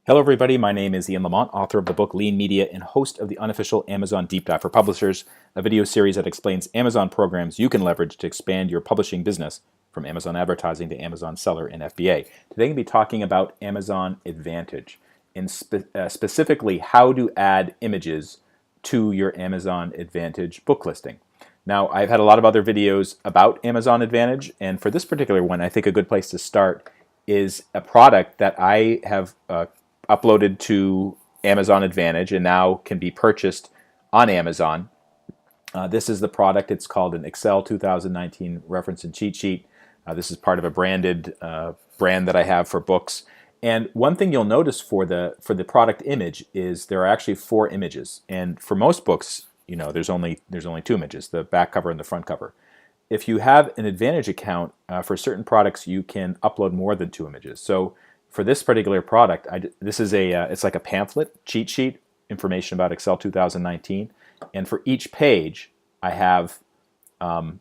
Hello everybody, my name is Ian Lamont, author of the book Lean Media and host of the unofficial Amazon Deep Dive for Publishers, a video series that explains Amazon programs you can leverage to expand your publishing business from Amazon advertising to Amazon seller and FBA. Today I'm going to be talking about Amazon Advantage and specifically how to add images to your Amazon Advantage book listing. Now, I've had a lot of other videos about Amazon Advantage, and for this particular one, I think a good place to start is a product that I have uploaded to Amazon Advantage and now can be purchased on Amazon. This is the product. It's called an Excel 2019 reference and cheat sheet. This is part of a branded brand that I have for books. And one thing you'll notice for the product image is there are actually 4 images. And for most books, you know, there's only 2 images, the back cover and the front cover. If you have an Advantage account, for certain products, you can upload more than 2 images. So for this particular product, this is it's like a pamphlet, cheat sheet, information about Excel 2019. And for each page, I have a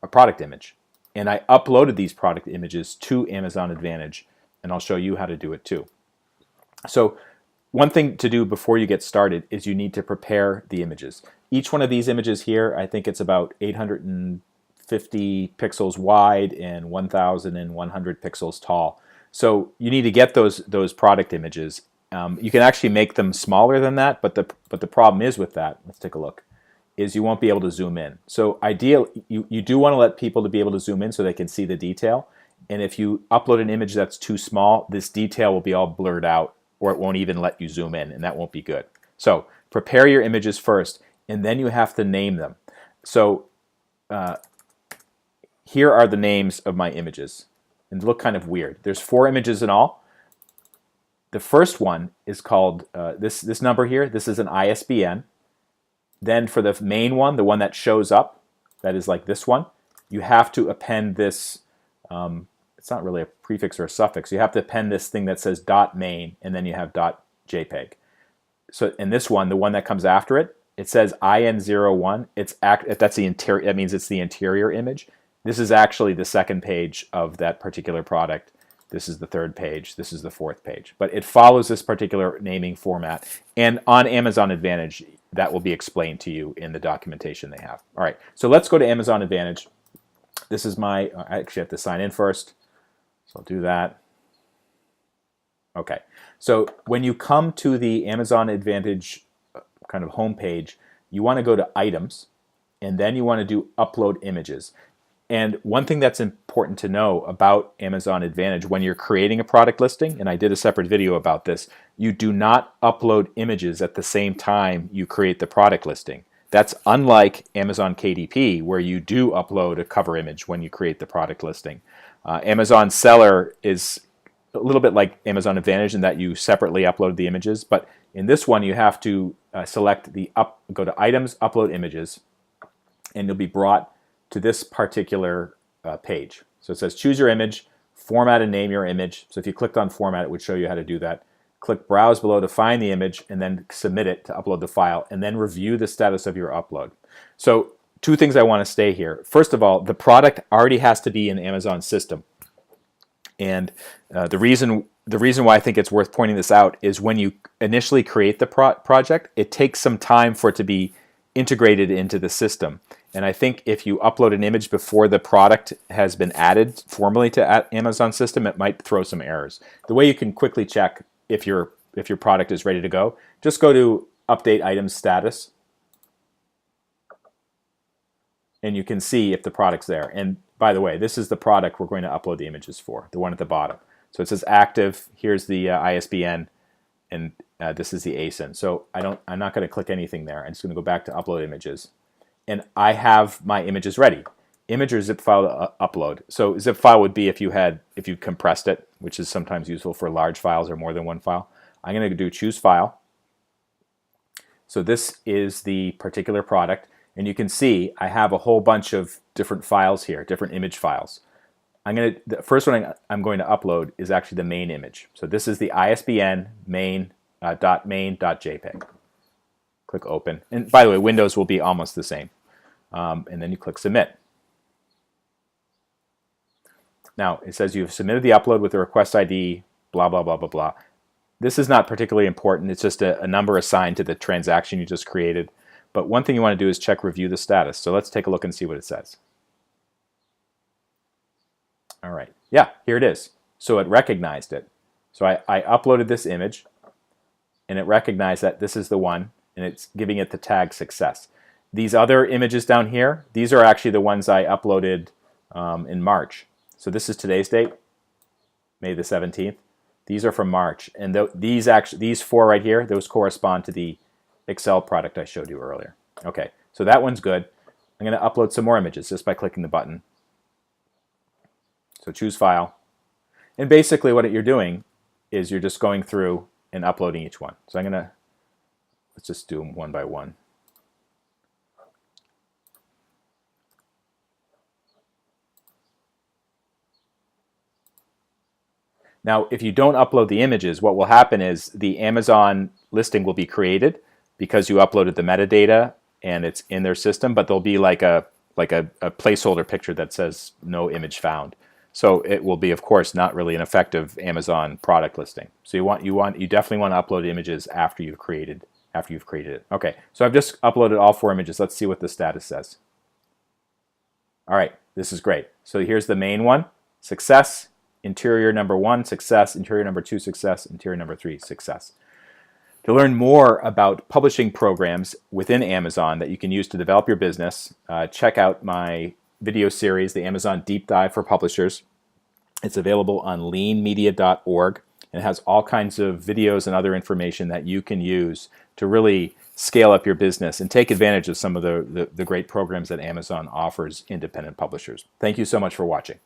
product image. And I uploaded these product images to Amazon Advantage, and I'll show you how to do it too. So one thing to do before you get started is you need to prepare the images. Each one of these images here, I think it's about 850 pixels wide and 1,100 pixels tall. So you need to get those product images. You can actually make them smaller than that, but the problem is with that, let's take a look, is you won't be able to zoom in. So you do want to let people to be able to zoom in so they can see the detail. And if you upload an image that's too small, this detail will be all blurred out, or it won't even let you zoom in, and that won't be good. So prepare your images first, and then you have to name them. So here are the names of my images. And look kind of weird. There's 4 images in all. The first one is called, this number here, this is an ISBN. Then for the main one, the one that shows up, that is like this one, you have to append this, it's not really a prefix or a suffix, you have to append this thing that says .main, and then you have .jpeg. So in this one, the one that comes after it, it says IN01, that's the interior, that means it's the interior image. This is actually the second page of that particular product. This is the third page. This is the fourth page. But it follows this particular naming format. And on Amazon Advantage, that will be explained to you in the documentation they have. All right, so let's go to Amazon Advantage. This is I actually have to sign in first. So I'll do that. Okay, so when you come to the Amazon Advantage kind of homepage, you want to go to Items, and then you want to do Upload Images. And one thing that's important to know about Amazon Advantage when you're creating a product listing, and I did a separate video about this, you do not upload images at the same time you create the product listing. That's unlike Amazon KDP, where you do upload a cover image when you create the product listing. Amazon Seller is a little bit like Amazon Advantage in that you separately upload the images, but in this one you have to go to Items, Upload Images, and you'll be brought to this particular page. So it says choose your image, format and name your image. So if you clicked on format, it would show you how to do that. Click browse below to find the image and then submit it to upload the file, and then review the status of your upload. So 2 things I want to stay here. First of all, the product already has to be in the Amazon system. And the reason why I think it's worth pointing this out is when you initially create the project, it takes some time for it to be integrated into the system. And I think if you upload an image before the product has been added formally to Amazon system, it might throw some errors. The way you can quickly check if your product is ready to go, just go to Update Items Status, and you can see if the product's there. And by the way, this is the product we're going to upload the images for, the one at the bottom. So it says active, here's the ISBN, and this is the ASIN. So I'm not going to click anything there. I'm just going to go back to Upload Images. And I have my images ready. Image or zip file upload. So zip file would be if you compressed it, which is sometimes useful for large files or more than one file. I'm going to do choose file. So this is the particular product, and you can see I have a whole bunch of different files here, different image files. The first one I'm going to upload is actually the main image. So this is the ISBN main.main.jpg. Click open. And by the way, Windows will be almost the same. And then you click submit. Now, it says you've submitted the upload with the request ID, blah, blah, blah, blah, blah. this is not particularly important. It's just a number assigned to the transaction you just created. But one thing you want to do is check review the status. So let's take a look and see what it says. All right. Yeah, here it is. So it recognized it. So I uploaded this image, and it recognized that this is the one, and it's giving it the tag success. These other images down here, these are actually the ones I uploaded in March. So this is today's date, May the 17th. These are from March, and these four right here, those correspond to the Excel product I showed you earlier. Okay, so that one's good. I'm going to upload some more images just by clicking the button. So choose file, and basically what you're doing is you're just going through and uploading each one. So let's just do them one by one. Now, if you don't upload the images, what will happen is the Amazon listing will be created because you uploaded the metadata and it's in their system, but there'll be like a placeholder picture that says no image found. So it will be, of course, not really an effective Amazon product listing. So you definitely want to upload images after you've created it. Okay, so I've just uploaded all four images. Let's see what the status says. All right, this is great. So here's the main one, success, interior number 1, success, interior number 2, success, interior number 3, success. To learn more about publishing programs within Amazon that you can use to develop your business, check out my video series, the Amazon Deep Dive for Publishers. It's available on leanmedia.org, and it has all kinds of videos and other information that you can use to really scale up your business and take advantage of some of the great programs that Amazon offers independent publishers. Thank you so much for watching.